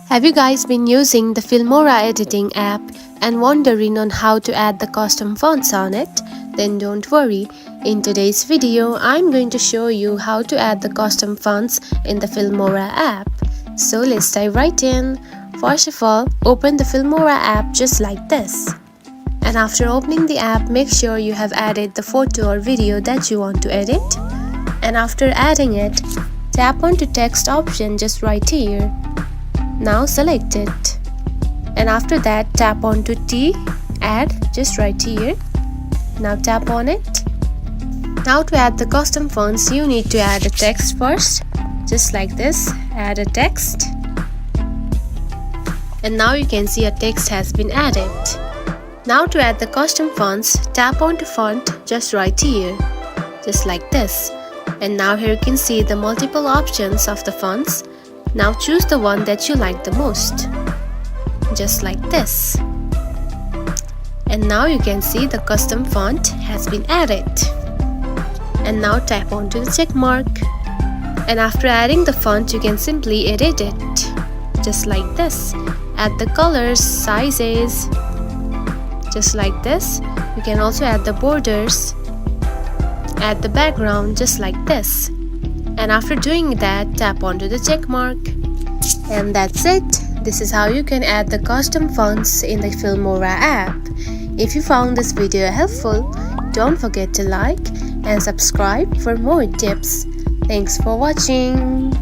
Have you guys been using the Filmora editing app and wondering on how to add the custom fonts on it? Then don't worry. In today's video, I'm going to show you how to add the custom fonts in the Filmora app. So let's dive right in. First of all, open the Filmora app just like this. And after opening the app, make sure you have added the photo or video that you want to edit. And after adding it, tap onto text option just right here. Now select it, and after that tap onto T, add just right here. Now tap on it. Now to add the custom fonts, you need to add a text first, just like this. Add a text, and now you can see a text has been added. Now to add the custom fonts, tap onto font just right here, just like this. And now here you can see the multiple options of the fonts. Now choose the one that you like the most, just like this. And now you can see the custom font has been added. And now tap onto the check mark. And after adding the font, you can simply edit it, just like this. Add the colors, sizes, just like this. You can also add the borders, add the background, just like this. And after doing that, tap onto the check mark. And that's it. This is how you can add the custom fonts in the Filmora app. If you found this video helpful, don't forget to like and subscribe for more tips. Thanks for watching.